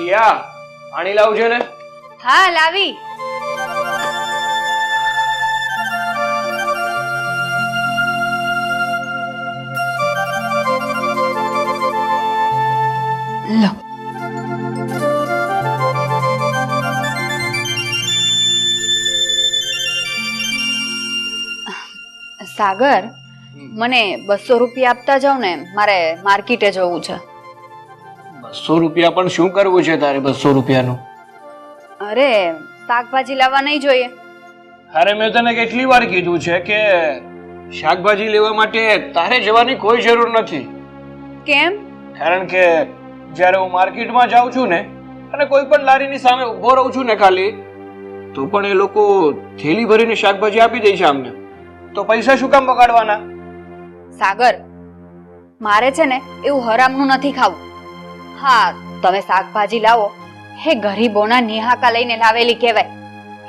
સિયા પાણી લાવજે ને. હા લાવી. લો. સાગર, મને 200 રૂપિયા આપતા જાવ ને, મારે માર્કેટે જવું છે. 200 રૂપિયા પણ શું કરવું છે તારે 200 રૂપિયાનું? અરે શાકભાજી લાવવા નહીં જોઈએ? અરે મેં તને કેટલી વાર કીધું છે કે શાકભાજી લેવા માટે તારે જવાની કોઈ જરૂર નથી. કેમ? કારણ કે જ્યારે હું માર્કેટમાં જાઉં છું ને અને કોઈ પણ લારીની સામે ઊભો રહું છું ને ખાલી, તો પણ એ લોકો થેલી ભરીને શાકભાજી આપી દે છે અમને. તો પૈસા શું કામ બગાડવાના? સાગર, મારે છે ને એવું હરામનું નથી ખાવું. હા, તમે શાકભાજી લાવો હે ગરીબોના નિહાકા લઈને લાવેલી કહેવાય,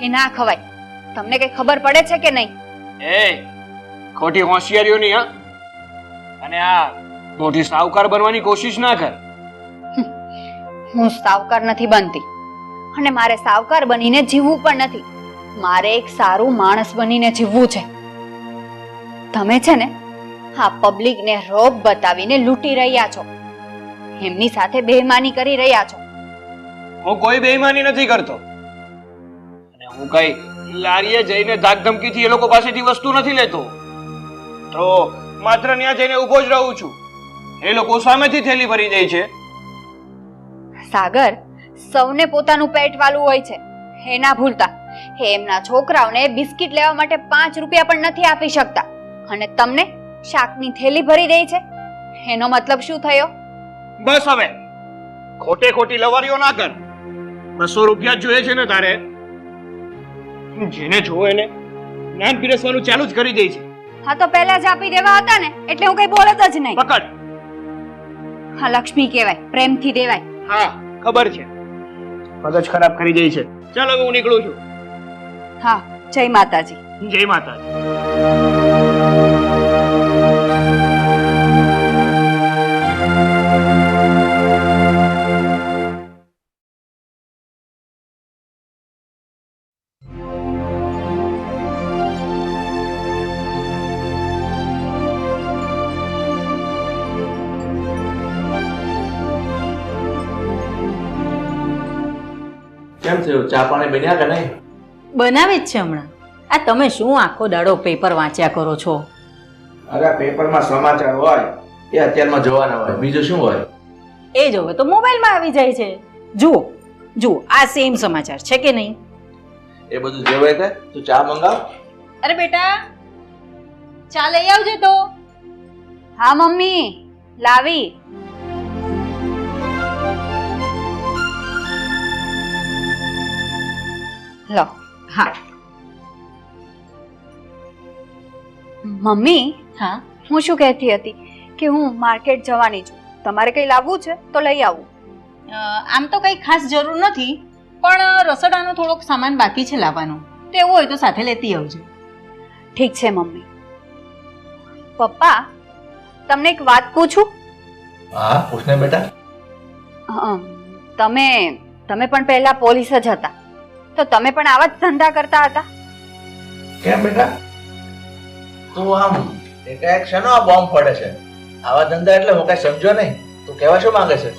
એ ના ખવાય. તમને કઈ ખબર પડે છે કે નહીં? એ ખોટી હોશિયારીઓ નહીં હા. અને આ મોટી સાવકાર બનવાની કોશિશ ના કર. હું સાવકાર નથી બનતી અને મારે સાવકાર બનીને જીવવું પણ નથી. મારે એક સારું માણસ બનીને જીવવું છે. તમે છે ને હા પબ્લિકને રોબ બતાવીને લૂંટી રહ્યા છો, એમની સાથે બેઈમાની કરી રહ્યા છો. હું કોઈ બેઈમાની નથી કરતો અને હું કઈ લારીએ જઈને ધાક ધમકીથી એ લોકો પાસેથી વસ્તુ નથી લેતો. તો માત્ર ત્યાં જઈને ઊભો જ રહું છું, એ લોકો સામેથી થેલી ભરી દે છે. સાગર, સૌને પોતાનું પેટ વાલું હોય છે, એ ના ભૂલતા. એમના છોકરાઓને બિસ્કિટ લેવા માટે 5 રૂપિયા પણ નથી આપી શકતા અને તમને શાકની થેલી ભરી દે છે. એનો મતલબ શું થયો? બસ હવે ખોટે ખોટી લવારીઓ ના કર. 200 રૂપિયા જોઈએ છે ને તારે? જેને જોવે એને જ્ઞાન પીરસવાનું ચાલુ જ કરી દે છે. હા તો પહેલા જ આપી દેવા હતા ને, એટલે હું કઈ બોલત જ નહીં. પકડ. હા લક્ષ્મી કહેવાય, પ્રેમથી દેવાય. હા ખબર છે, મગજ ખરાબ કરી દે છે. ચાલ હવે હું નીકળું છું. હા, જય માતાજી. જય માતાજી. કેમ થયું? ચા પાણી બન્યા કે નહીં? બનાવી જ છે હમણાં. આ તમે શું આખો દાડો પેપર વાંચ્યા કરો છો? અરે પેપરમાં સમાચાર હોય એ અત્યારમાં જોવાના હોય, બીજું શું હોય? એ જોવે તો મોબાઈલમાં આવી જાય છે. જુઓ જુઓ, આ સેમ સમાચાર છે કે નહીં? એ બધું જોવે તે તું ચા મંગાવ. અરે બેટા, ચા લઈ આવજે તો. હા મમ્મી, લાવી. લો. હા મમ્મી, હા, હું શું કહેતી હતી કે હું માર્કેટ જવાની છું. તમારે કઈ લાવવું છે તો લઈ આવું. આમ તો કઈ ખાસ જરૂર નથી, પણ રસોડાનો થોડોક સામાન બાકી છે લાવવાનો. તો એવું હોય તો સાથે લેતી આવજો. ઠીક છે મમ્મી. પપ્પા, તમને એક વાત પૂછું? હા પૂછને બેટા. તમે પણ પહેલા પોલીસ જ હતા, તો તમે પણ આવા જ ધંધા કરતા હતા? કેમ બેટા તું આમ એકાએક શેનો આ બોમ્બ પડે છે? આવા ધંધા એટલે હું કઈ સમજો નહીં. તું કહેવા શું માંગે છે?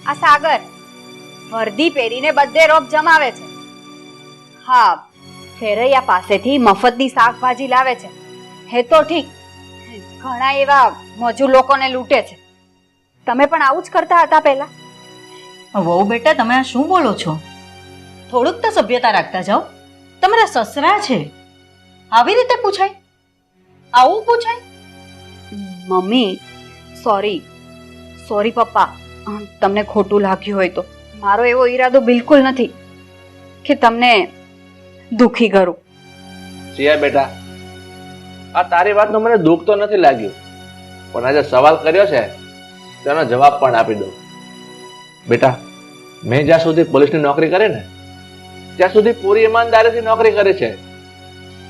આ સાગર વર્દી પહેરીને બધે રોપ જમાવે છે. હા, ફેરૈયા પાસેથી મફતની શાકભાજી લાવે છે, હે તો ઠીક. ઘણા એવા મજૂર લોકોને લૂંટે છે. તમે પણ આવું જ કરતા હતા પહેલા? વહુ બેટા, તમે આ શું બોલો છો? થોડુંક તો સભ્યતા રાખતા જાઓ. તમારા સસરા છે, આવી રીતે પૂછાય? આવું પૂછાય? મમ્મી, સોરી પપ્પા, તમને ખોટું લાગ્યું હોય તો. મારો એવો ઈરાદો બિલકુલ નથી કે તમને દુખી કરું. સિયા બેટા, આ તારી વાતનો મને દુઃખ તો નથી લાગ્યું, પણ આજે સવાલ કર્યો છે તેનો જવાબ પણ આપી દઉં. બેટા, મેં જ્યાં સુધી પોલીસની નોકરી કરી ને ત્યાં સુધી પૂરી ઈમાનદારીથી નોકરી કરી છે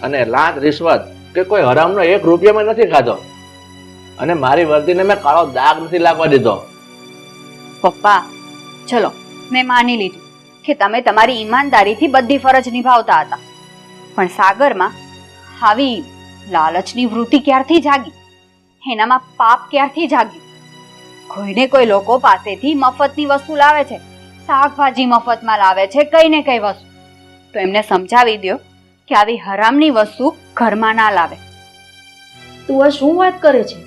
અને લાંચ રિશ્વત કે કોઈ હરામનો 1 રૂપિયા મેં નથી ખાધો અને મારી વર્દીને મેં કાળો દાગ નથી લાગવા દીધો. પપ્પા, ચલો મેં માની લીધું કે તમે તમારી ઈમાનદારીથી બધી ફરજ નિભાવતા હતા, પણ સાગરમાં આવી લાલચની વૃત્તિ ક્યારથી જાગી? એનામાં પાપ ક્યારથી જાગ્યું? કોઈને કોઈ લોકો પાસેથી મફતની વસ્તુ લાવે છે, શાકભાજી મફતમાં લાવે છે, કઈ ને કઈ વસ્તુ, તો એમને સમજાવી દો કે આવી હરામની વસ્તુ ઘરમાં ના લાવે. તું આ શું વાત કરે છે?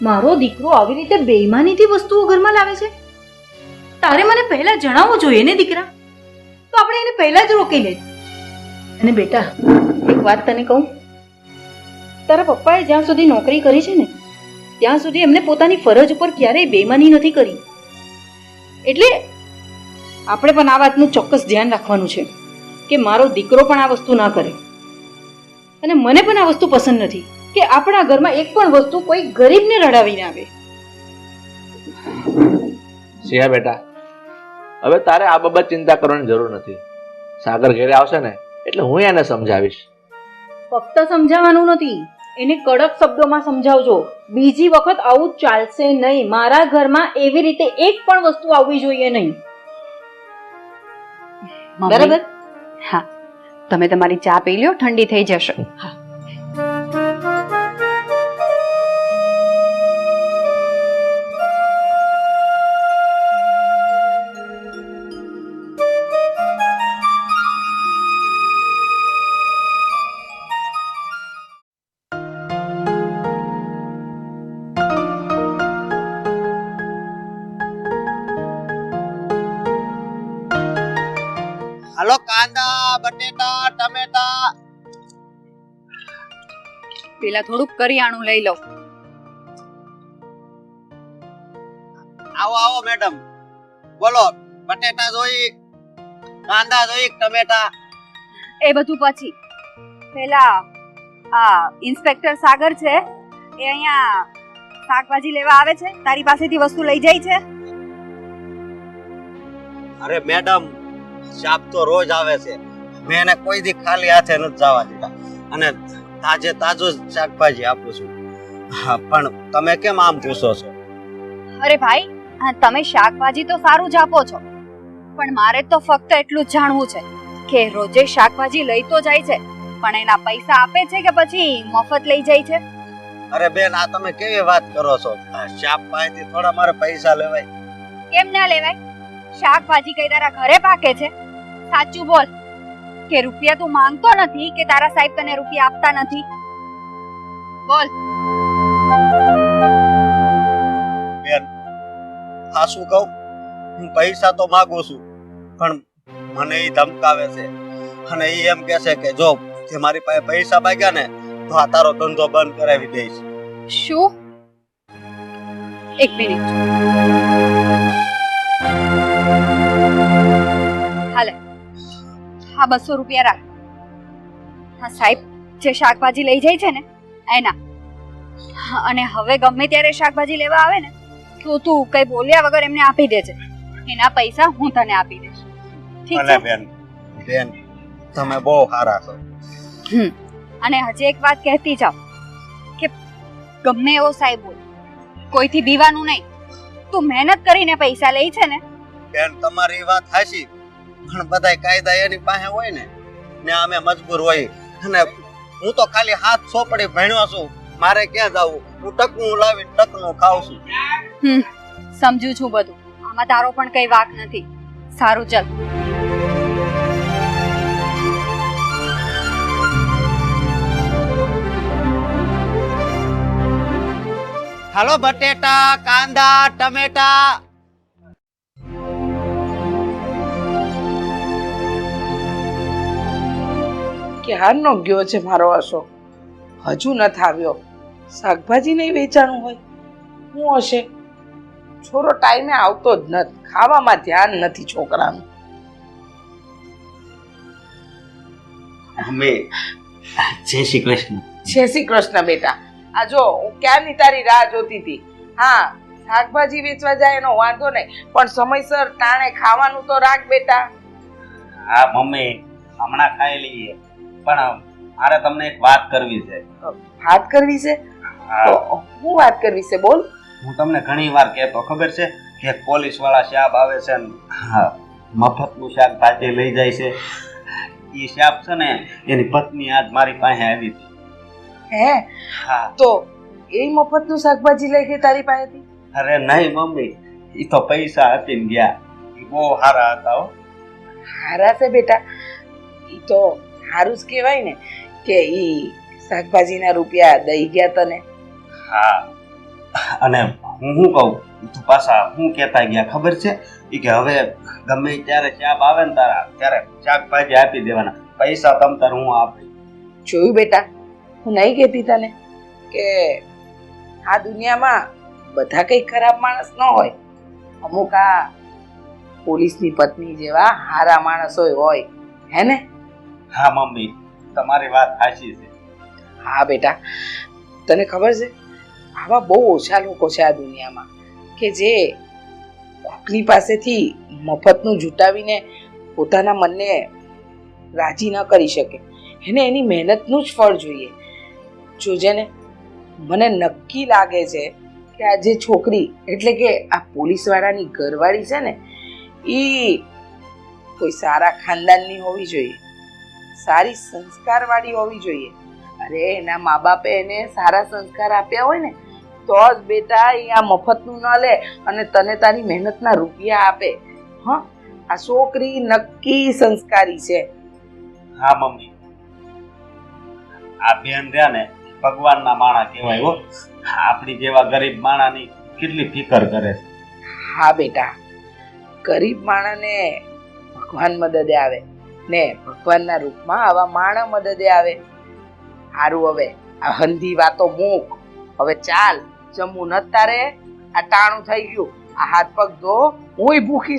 મારો દીકરો આવી રીતે બેઈમાનીથી વસ્તુઓ ઘરમાં લાવે છે? તારે મને પહેલા જણાવવું જોઈએ ને દીકરા, તો આપણે એને પહેલા જ રોકી લે. અને બેટા, એક વાત તને કહું, તારા પપ્પાએ જ્યાં સુધી નોકરી કરી છે ને ત્યાં સુધી એમને પોતાની ફરજ ઉપર ક્યારેય બેઈમાની નથી કરી. એટલે આપણે પણ આ વાતનું ચોક્કસ ધ્યાન રાખવાનું છે કે મારો દીકરો પણ આ વસ્તુ ના કરે. અને મને પણ આ વસ્તુ પસંદ નથી કે આપણા ઘરમાં એક પણ વસ્તુ કોઈ ગરીબને રડાવીને આવે. સિયા બેટા, હવે તારે આ બાબત ચિંતા કરવાની જરૂર નથી. સાગર ઘરે આવશે ને એટલે હું એને સમજાવીશ. ફક્ત સમજાવવાનું નથી, એને કડક શબ્દોમાં સમજાવજો. બીજી વખત આવું ચાલશે નહીં. મારા ઘરમાં એવી રીતે એક પણ વસ્તુ આવવી જોઈએ નહીં. બરાબર? હા, તમે તમારી ચા પી લ્યો, ઠંડી થઈ જશે. હા. હાલો, કાંદા, બટેટા, ટમેટા. પેલા થોડુંક કરિયાણું લઈ લો. આવો આવો મેડમ, બોલો. બટેટા જોઈ, કાંદા જોઈ, ટમેટા. એ બધું પછી. પેલા આ ઇન્સ્પેક્ટર સાગર છે, એ અહીંયા શાકભાજી લેવા આવે છે, તારી પાસેથી વસ્તુ લઈ જાય છે. અરે મેડમ, શાક તો રોજ આવે છે. મેં એને કોઈ દી ખાલી હાથે નથી જવા દીધા અને તાજે તાજું જ શાકભાજી આપું છું. હા, પણ તમે કેમ આમ પૂછો છો? અરે ભાઈ, તમે શાકભાજી તો સારું જ આપો છો, પણ મારે તો ફક્ત એટલું જ જાણવું છે કે રોજે શાકભાજી લઈ તો જાય છે, પણ એના પૈસા આપે છે કે પછી મફત લઈ જાય છે? અરે બેન, આ તમે કેવી વાત કરો છો? શાક પાસેથી થોડા મારે પૈસા લેવાય? કેમ ના લેવાય? શાકભાજી કઈ તારા ઘરે પાકે છે? સાચું બોલ, કે રૂપિયા તું માંગતો નથી કે તારા સાહેબ તને રૂપિયા આપતા નથી? બોલ. બેન, આ શું કહું? હું પૈસા તો માંગુ છું, પણ મને એ ધમકાવે છે અને એ એમ કહે છે કે જો તે મારી પાસે પૈસા માંગ્યા ને તો આ તારો ધંધો બંધ કરાવી દઈશ. શું? એક મિનિટ. હાલે, હા, 200 રૂપિયા રાખ. હા સાહેબ, જે શાકભાજી લઈ જાય છે ને એના. અને હવે ગમે ત્યારે શાકભાજી લેવા આવે ને તો તું કઈ બોલ્યા વગર એમને આપી દેજે. એના પૈસા હું તને આપી દઈશ. ઠીક ભલે છે? બેન, બેન તમે બહુ સારા છો. અને હજી એક વાત કહેતી જાવ કે ગમે એવો સાહેબ હોય, કોઈથી બીવાનું નહીં. તું મહેનત કરીને પૈસા લઈ છે ને. બેન, તમારી વાત હાચી, પણ બધાય કાયદા એની પાસે હોય ને અમે મજબૂર હોય. અને હું તો ખાલી હાથ સોપડી ભણ્યો છું, મારે ક્યાં જવું? હું ટકનું લાવી ટકનું ખાઉં છું. સમજુ છું બધું, આમાં તારો પણ કઈ વાક નથી. સારું, ચાલ. હાલો, બટેટા, કાંદા, ટમેટા. ક્યારનો ગયો છે મારો અશોક, હજુ નથી આવ્યો. શાકભાજી નહીં વેચાણું હોય, શું હશે? છોરો ટાઈમે આવતો જ નથી, ખાવામાં ધ્યાન નથી છોકરાનું. અમે જય શ્રી કૃષ્ણ. જય શ્રી કૃષ્ણ બેટા. આ જો હું ક્યારની તારી રાહ જોતી હતી. હા, શાકભાજી વેચવા જાય એનો વાંધો નહીં, પણ સમયસર ટાણે ખાવાનું તો રાખ બેટા. હા મમ્મી, હમણાં ખાઈ લઈએ, પણ મારે તમને એક વાત કરવી છે. વાત કરવી છે? હું વાત કરવી છે? બોલ. હું તમને ઘણી વાર કહેતો, ખબર છે કે પોલીસ વાળા સાહેબ આવે છે ને મફતનું શાકભાજી લઈ જાય છે. એ શાક છે ને એની પત્ની આજ મારી પાસે આવી હતી. હે હા. તો એ મફતનું શાકભાજી લઈ ગઈ તારી પાસેથી? અરે નહીં મમ્મી, એ તો પૈસા આપીને ગયા. એ બહુ સારા હતા હો. હારા છે બેટા, ઈ તો સારું જ કહેવાય ને કે ઈ શાકભાજીના રૂપિયા દઈ ગયા તને. હા, અને હું શું કહું, તું પાછા શું કહેતા ગયા ખબર છે? એ કે હવે ગમે ત્યારે ચાપ આવે ને તારા ત્યારે શાકભાજી આપી દેવાના, પૈસા તમ તાર હું આપી. જોયું બેટા, હું નહીં કહેતી તને કે આ દુનિયામાં બધા કઈ ખરાબ માણસ ન હોય. અમુક આ પોલીસની પત્ની જેવા હારા માણસો હોય, હે ને? હા મમ્મી, તમારી વાત સાચી છે. હા બેટા, તને ખબર છે આવા બહુ ઓછા લોકો છે આ દુનિયામાં કે જે કોકની પાસેથી મફતનું જૂટાવીને પોતાના મનને રાજી ન કરી શકે. એને એની મહેનતનું જ ફળ જોઈએ. જોજે ને, મને નક્કી લાગે છે કે આ જે છોકરી એટલે કે આ પોલીસવાળાની ઘરવાળી છે ને, એ કોઈ સારા ખાનદાનની હોવી જોઈએ, સારી સંસ્કારવાળી હોવી જોઈએ. અરે એના મા બાપે એને સારા સંસ્કાર આપ્યા હોય ને તો જ બેટા એ આ મફતનું ન લે અને તને તારી મહેનતના રૂપિયા આપે. હા, આ છોકરી નક્કી સંસ્કારી છે. હા મમ્મી, આ બેન રહ્યા ને ભગવાનના માણા કહેવાય હો. આપણી જેવા ગરીબ માણાની કેટલી ફિકર કરે છે. હા બેટા, ગરીબ માણસને ભગવાન મદદે આવે ને ભગવાનના રૂપમાં આવા માણસ મદદે આવે. હારું, હવે આ હંધી વાતો મૂક, હવે ચાલ જમવું ન તારે. આ ટાણું થઈ ગયું, આ હાથ પગ ધો. હુંય ભૂખી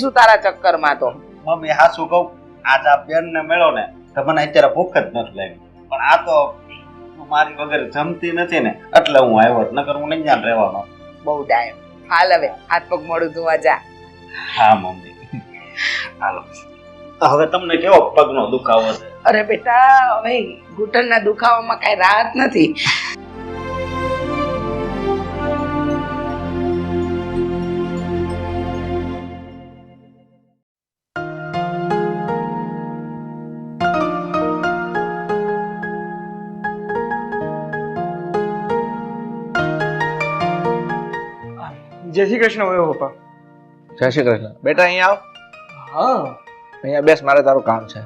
છું તારા ચક્કરમાં. તો મમ્મી હાસું કહું, આજ આ બેનને મળ્યો ને તો મને અત્યારે ભૂખ જ નથી લાગી. પણ આ તો તું મારી વગર જમતી નથી ને એટલે હું આવ્યો, નકર હું નહીં જાણ રહેવાનો. બહુ ડાયો. હાલ હવે હાથ પગ મોડું ધોવા જા. હા મમ્મી, હાલો. હવે તમને કેવો પગનો દુખાવો છે? અરે બેટા, હવે ઘૂંટણના દુખાવામાં કઈ રાહત નથી. જય શ્રી કૃષ્ણ ભાઈ પપ્પા. જય શ્રી કૃષ્ણ. બેટા અહીંયા આવ. હા, અહીંયા બેસ, મારે તારું કામ છે.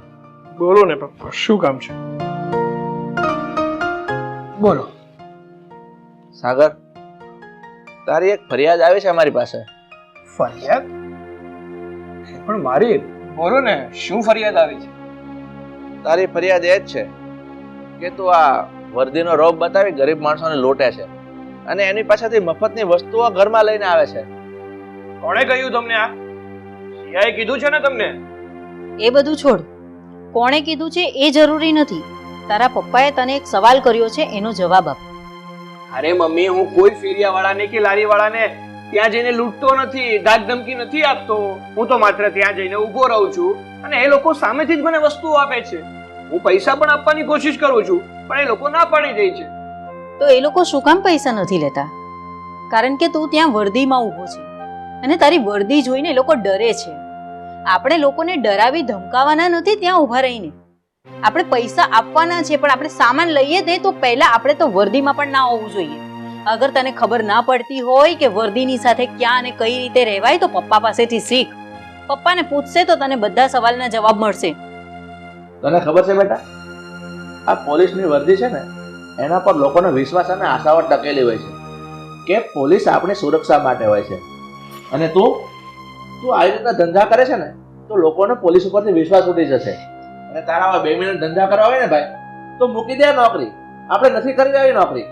બોલો ને પપ્પા, શું કામ છે? બોલો. સાગર, તારી એક ફરિયાદ આવી છે અમારી પાસે. ફરિયાદ? પણ મારી? બોલો ને, શું ફરિયાદ આવી છે? તારી ફરિયાદ એ જ છે કે તું આ વર્દીનો રોબ બતાવી ગરીબ માણસોને લૂંટે છે અને એની પાસેથી મફતની વસ્તુઓ ઘરમાં લઈને આવે છે. કોણે કહ્યું તમને આ? સિયાએ કીધું છે ને તમને? એ બધું છોડ. કોણે કીધું છે એ જરૂરી નથી. તારા પપ્પાએ તને એક સવાલ કર્યો છે, એનો જવાબ આપ. અરે મમ્મી, હું કોઈ ફેરિયાવાળાને કે લારીવાળાને ત્યાં જઈને લૂંટતો નથી, ધાક ધમકી નથી આપતો. હું તો માત્ર ત્યાં જઈને ઊભો રહું છું અને એ લોકો સામેથી જ મને વસ્તુઓ આપે છે. હું પૈસા પણ આપવાની કોશિશ કરું છું પણ એ લોકો ના પાડી દે છે. તો એ લોકો શું કામ પૈસા નથી લેતા? કારણ કે તું ત્યાં વર્દીમાં ઊભો છે અને તારી વર્દી જોઈને એ લોકો ડરે છે. આપણે લોકોને ડરાવી ધમકાવાના નથી ત્યાં ઊભા રહીને. આપણે પૈસા આપવાના છે, પણ આપણે સામાન લઈએ ને તો પહેલા આપણે તો વર્દીમાં પણ ના હોવું જોઈએ. અગર તને ખબર ના પડતી હોય કે વર્દીની સાથે ક્યાં અને કઈ રીતે રહેવાય તો પપ્પા પાસેથી શીખ. પપ્પાને પૂછશે તો તને બધા સવાલના જવાબ મળશે. તને ખબર છે બેટા, આ પોલીસની વર્દી છે ને એના પર લોકોનો વિશ્વાસ અને આશાઓ ટકેલી હોય છે કે પોલીસ આપણી સુરક્ષા માટે હોય છે. અને તું આવી રીતના ધંધા કરે છે ને તો લોકોને પોલીસ ઉપરથી વિશ્વાસ ઉઠી જશે. અને તારા આવા 2 મહિના ધંધા કરવા હોય ને ભાઈ તો મૂકી દે નોકરી. આપણે નથી કરવી આવી નોકરી.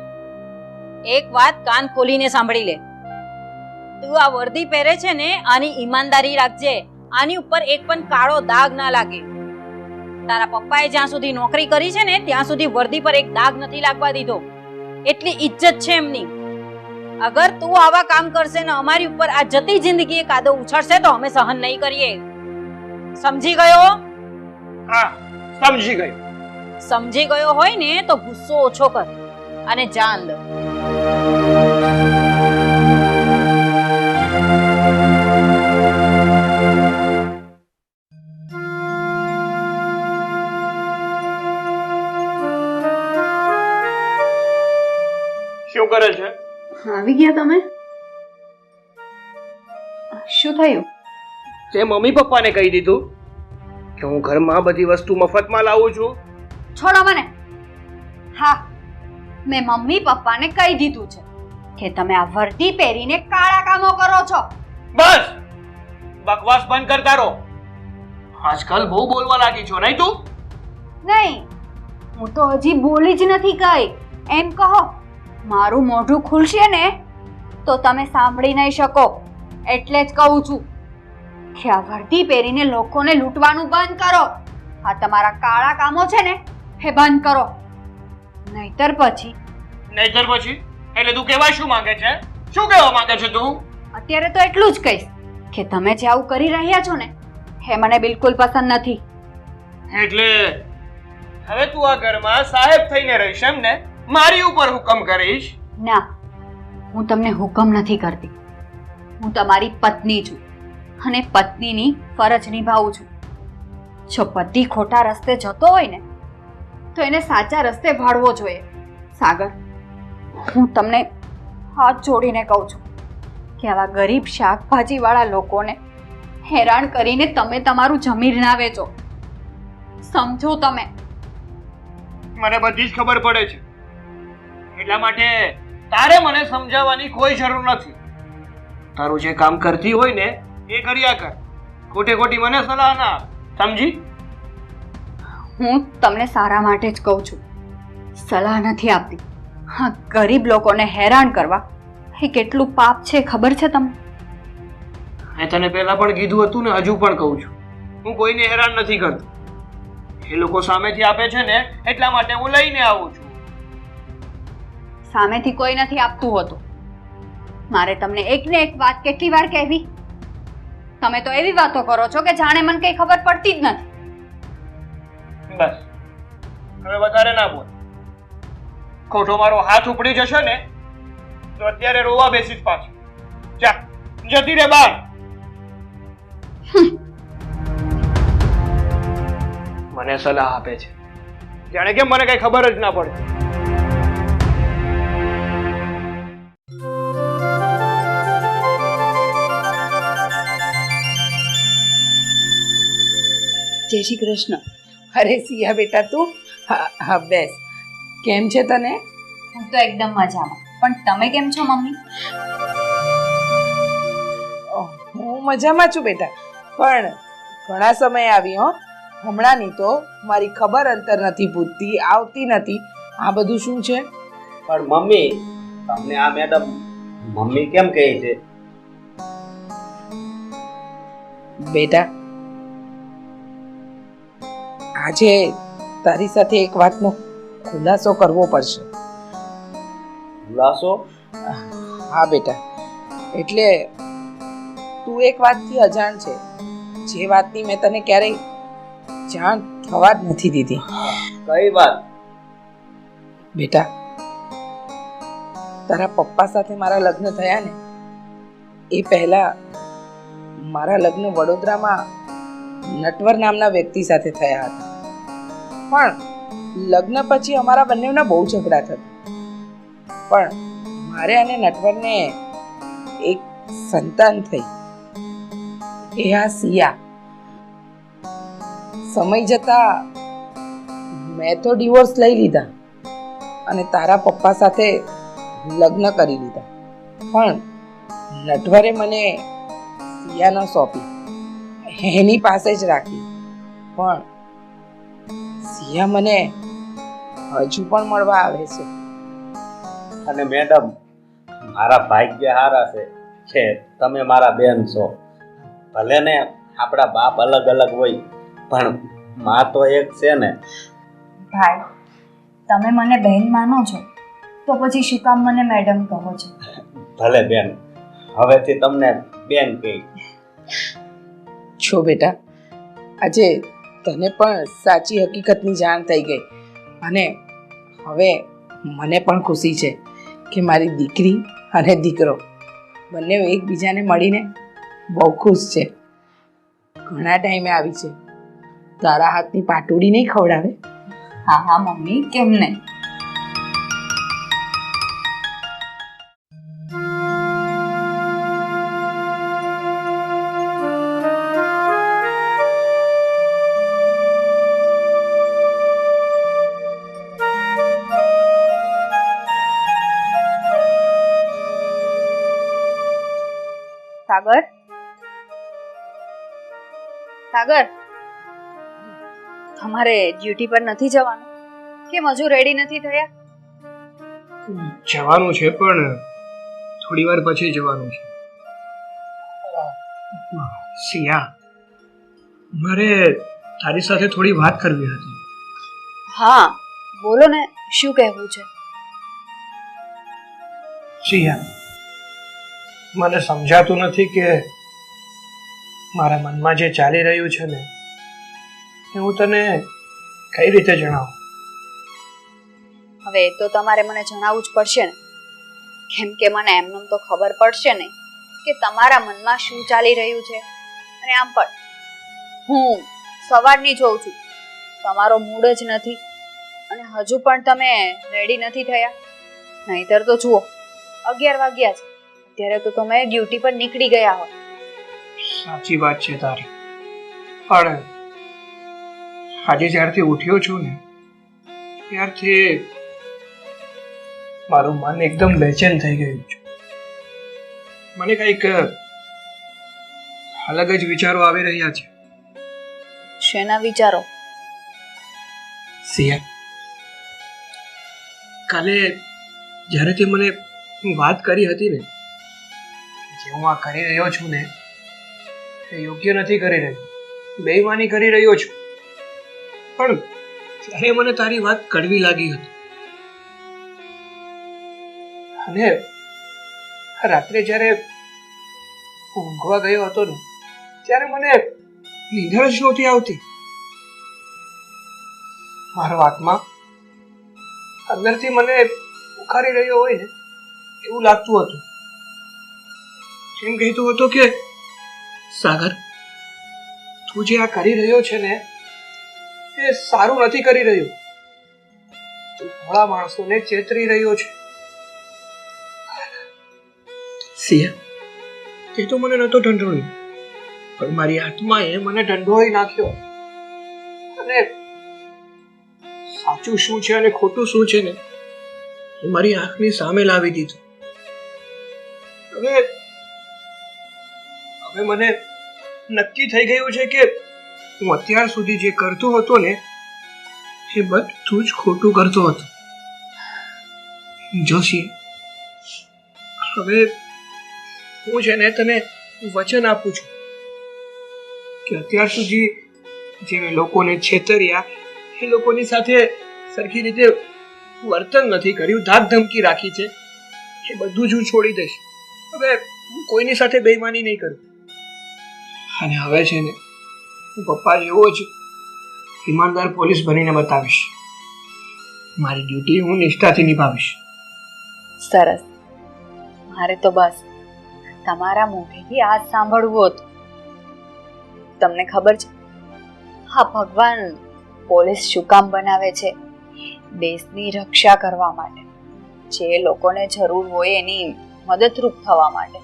એક વાત કાન ખોલીને સાંભળી લે. તું આ વર્દી પહેરે છે ને, આની ઈમાનદારી રાખજે. આની ઉપર એક પણ કાળો દાગ ના લાગે. તારા પપ્પાએ જ્યાં સુધી નોકરી કરી છે ને ત્યાં સુધી વર્દી પર એક દાગ નથી લાગવા દીધો. એટલી ઇજ્જત છે એમની. અગર તું આવા કામ કરશે ને અમારી ઉપર આ જતી જિંદગી કાદો ઉછળશે તો અમે સહન નહીં કરીએ. સમજી ગયો? હા, સમજી ગયો. સમજી ગયો હોય ને તો ગુસ્સો ઓછો કર અને જા અંદર. આવી ગયા તમે? શું થયું? તે મમ્મી પપ્પાને કહી દીધું કે હું ઘરમાં બધી વસ્તુ મફતમાં લાવું છું. છોડો મને. હા, મેં મમ્મી પપ્પાને કહી દીધું છે કે તમે આ વર્દી પહેરીને કાળા કામો કરો છો. બસ બકવાસ બંધ કરતા રહો. આજકાલ બહુ બોલવા લાગી છો નહીં તું? નહીં, હું તો હજી બોલી જ નથી ગઈ. એમ કહો, મારું મોઢું ખુલશે ને તો તમે સાંભળી નહીં શકો. એટલે જ કહું છું કે આ વર્દી પહેરીને લોકોને લૂંટવાનું બંધ કરો. આ તમારા કાળા કામો છે ને એ બંધ કરો, નહીતર પછી. નહીતર પછી એટલે તું કહેવા શું માંગે છે? શું કહેવા માંગે છે તું? અત્યારે તો એટલું જ કહીશ કે તમે જે આવું કરી રહ્યા છો ને એ મને બિલકુલ પસંદ નથી. એટલે હવે તું આ ઘરમાં સાહેબ થઈને રહીશ એમ ને? મારી ઉપર હુકમ કરીશ? ના, હું તમને હુકમ નથી કરતી. હું તમારી પત્ની છું અને પત્નીની ફરજ નિભાવું છું. જો પતિ ખોટા રસ્તે જતો હોય ને તો એને સાચા રસ્તે વાળવો જોઈએ. સાગર, હું તમને હાથ જોડીને કહું છું કે આવા ગરીબ શાકભાજીવાળા લોકોને હેરાન કરીને તમે તમારું જમીન ના વેચો. સમજો તમે? મને બધી જ ખબર પડે છે, એટલા માટે તારે મને સમજાવવાની કોઈ જરૂર નથી. તારું જે કામ કરતી હોય ને એ કર્યા કર. ખોટે ખોટી મને સલાહ ના આપ. સમજી? હું તમને સારા માટે જ કહું છું, સલાહ નથી આપતી. હા, ગરીબ લોકોને હેરાન કરવા એ કેટલું પાપ છે ખબર છે તમને? મેં તને પહેલા પણ કીધું હતું ને હજુ પણ કહું છું, હું કોઈને હેરાન નથી કરતો. એ લોકો સામેથી આપે છે ને એટલા માટે હું લઈને આવું છું. સામેથી કોઈ નથી આપતું હોતું. મારે તમને એક ને એક વાત કેટલી વાર કહેવી? તમે તો એવી વાતો કરો છો કે જાણે મને કઈ ખબર પડતી જ નથી. બસ હવે વધારે ના બોલ. ખોટો મારો હાથ ઉપડી જશે ને તો અત્યારે રોવા બેસીશ પાછું. જા, જતી રે બહાર. મને સલાહ આપે છે જાણે કે મને કઈ ખબર જ ના પડે. જય શ્રી કૃષ્ણ. અરે સિયા બેટા તું? હા હા, બેસ. કેમ છે તને? હું તો એકદમ મજામાં, પણ તમે કેમ છો મમ્મી? હું મજામાં છું બેટા, પણ ઘણા સમય આવી હો. હમણાં ની તો મારી ખબર અંતર નથી પૂછતી, આવતી નથી. આ બધું શું છે? પણ મમ્મી, તમને આ મેડમ મમ્મી કેમ કહે છે? બેટા, આજે તારી સાથે એક વાતનો ખુલાસો કરવો પડશે. ખુલાસો? હા બેટા, એટલે તું એક વાતથી અજાણ છે, જે વાતની મેં તને ક્યારેય જાણ થવા જ નથી દીધી. કઈ વાત? બેટા, તારા પપ્પા સાથે મારા લગ્ન થયા ને એ પહેલા મારા લગ્ન વડોદરામાં નટવર નામના વ્યક્તિ સાથે થયા હતા. પણ લગ્ન પછી અમારા બંનેના બહુ ઝઘડા થતા. પણ મારે અને નટવરને એક સંતાન થઈ, એ આ સિયા. સમય જતા મેં તો ડિવોર્સ લઈ લીધા અને તારા પપ્પા સાથે લગ્ન કરી લીધા. પણ નટવરે મને સિયા ન સોંપી, એની પાસે જ રાખી. પણ સિયા મને હજુ પણ મળવા આવે છે. અને મેડમ, મારા ભાગ્ય હારા છે કે તમે મારા બેન છો. ભલે ને આપણા બાપ અલગ અલગ હોય પણ માં તો એક છે ને. ભાઈ, તમે મને બહેન માનો છો તો પછી શું કામ મને મેડમ કહો છો? ભલે બેન, હવેથી તમને બેન કહી. છો બેટા, આજે તને પણ સાચી હકીકતની જાણ થઈ ગઈ અને હવે મને પણ ખુશી છે કે મારી દીકરી અને દીકરો બંને એકબીજાને મળીને બહુ ખુશ છે. ઘણા ટાઈમે આવી છે. તારા હાથની પાટોડી નહીં ખવડાવે? હા હા મમ્મી, કેમ નહીં? સાગર સાગર તમારે ડ્યુટી પર નથી જવાનું? કેમ હજુ રેડી નથી થયા? જવાનું છે પણ થોડી વાર પછી જવાનું છે. સિયા, મારે તારી સાથે થોડી વાત કરવી હતી. હા બોલો ને, શું કહેવું છે? સિયા, મને સમજાતું નથી કે મારા મનમાં જે ચાલી રહ્યું છે ને એ હું તને કઈ રીતે જણાવું. હવે એ તો તમારે મને જણાવવું જ પડશે ને, કેમ કે મને એમનેમ તો ખબર પડશે નહીં કે તમારા મનમાં શું ચાલી રહ્યું છે. અને આમ પણ હું સવારની જોઉં છું, તમારો મૂડ જ નથી અને હજુ પણ તમે રેડી નથી થયા. નહીતર તો જુઓ 11 વાગ્યા છે, અત્યારે તો તમે ડ્યુટી પર નીકળી ગયા હો. સાચી વાત છે તારી, પણ આજે જ્યારથી ઉઠ્યો છું ને ત્યારથી મારું મન એકદમ બેચેન થઈ ગયું છે. મને કંઈક અલગ જ વિચારો આવી રહ્યા છે. શેના વિચારો? સિયા, કાલે જ્યારે તે મને વાત કરી હતી ને, જે હું આ કરી રહ્યો છું ને એ યોગ્ય નથી કરી રહ્યો, બેઈમાની કરી રહ્યો છું, પણ ત્યારે મને તારી વાત કડવી લાગી હતી. અને રાત્રે જ્યારે હું ઊંઘવા ગયો હતો ને ત્યારે મને નીંદર જ નહોતી આવતી. મારો આત્મા અંદરથી મને ઉખાડી રહ્યો હોય ને એવું લાગતું હતું. એમ કહેતો હતો કે સાગર, તું જે આ કરી રહ્યો છે ને એ સારું નથી કરી રહ્યો. તું ભોળા માણસોને ચેતરી રહ્યો છે. સિયા, એ તો મને નહોતો ઢંઢોળ્યો, પણ મારી આત્માએ મને ઢંઢોળી નાખ્યો અને સાચું શું છે અને ખોટું શું છે ને એ મારી આંખની સામે લાવી દીધું. હવે મને નક્કી થઈ ગયું છે કે હું અત્યાર સુધી જે કરતો હતો ને એ બધું જ ખોટું કરતો હતો. જોશી, હવે હું છે ને તને વચન આપું છું કે અત્યાર સુધી જે મેં લોકોને છેતર્યા એ લોકોની સાથે સરખી રીતે વર્તન નથી કર્યું, ધાક ધમકી રાખી છે, એ બધું જ હું છોડી દઈશ. હવે હું કોઈની સાથે બેઈમાની નહીં કરું. અને હવે છે ને હું પપ્પા જેવો જ ઈમાનદાર પોલીસ બનીને બતાવીશ. મારી ડ્યુટી હું નિષ્ઠાથી નિભાવીશ. સરસ. મારે તો બસ તમારા મોઢેથી આ જ સાંભળવું હતું. તમને ખબર છે હા ભગવાન પોલીસ શું કામ બનાવે છે? દેશની રક્ષા કરવા માટે, જે લોકોને જરૂર હોય એની મદદરૂપ થવા માટે,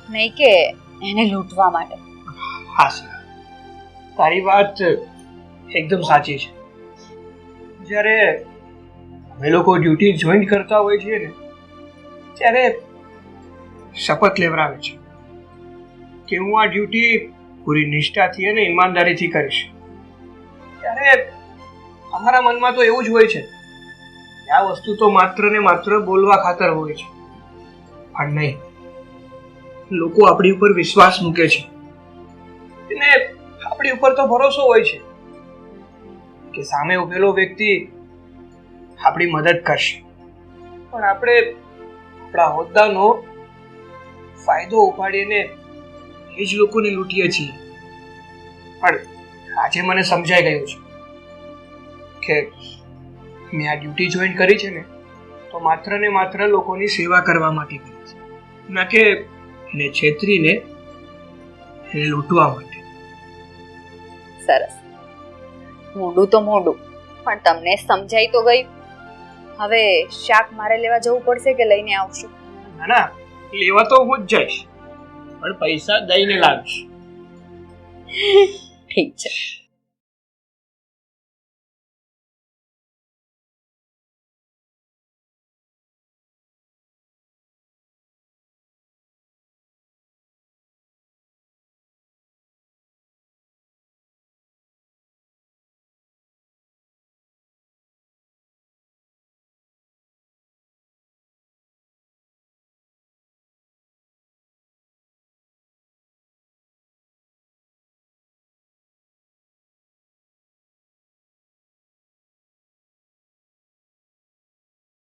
નહીં કે એને લૂંટવા માટે. હા સર, તારી વાત એકદમ સાચી છે. જ્યારે અમે લોકો ડ્યુટી જોઈન કરતા હોય છીએ ને ત્યારે શપથ લેવડાવે છે કે હું આ ડ્યુટી પૂરી નિષ્ઠાથી અને ઈમાનદારીથી કરીશ. ત્યારે અમારા મનમાં તો એવું જ હોય છે કે આ વસ્તુ તો માત્ર ને માત્ર બોલવા ખાતર હોય છે, પણ નહીં, લોકો આપણી ઉપર વિશ્વાસ મૂકે છે અને આપણી ઉપર તો ભરોસો હોય છે કે સામે ઉભેલો વ્યક્તિ આપણી મદદ કરશે. પણ આપણે આપણા હોદ્દાનો ફાયદો ઉપાડીને એ જ લોકોને લૂંટીએ છીએ. પણ આજે મને સમજાઈ ગયું છે કે મેં આ ડ્યુટી જોઈન કરી છે ને તો માત્ર ને માત્ર લોકોની સેવા કરવા માટે કરી છે, ના કે એને છેતરીને એને લૂંટવા માટે. સરસ. મોઢું તો મોઢું, પણ તમને સમજાઈ તો ગયું. હવે શાક મારે લેવા જવું પડશે કે લઈને આવશું? ના ના, લેવા તો હું જ જઈશ, પણ પૈસા દઈને લાવીશ. ઠીક છે.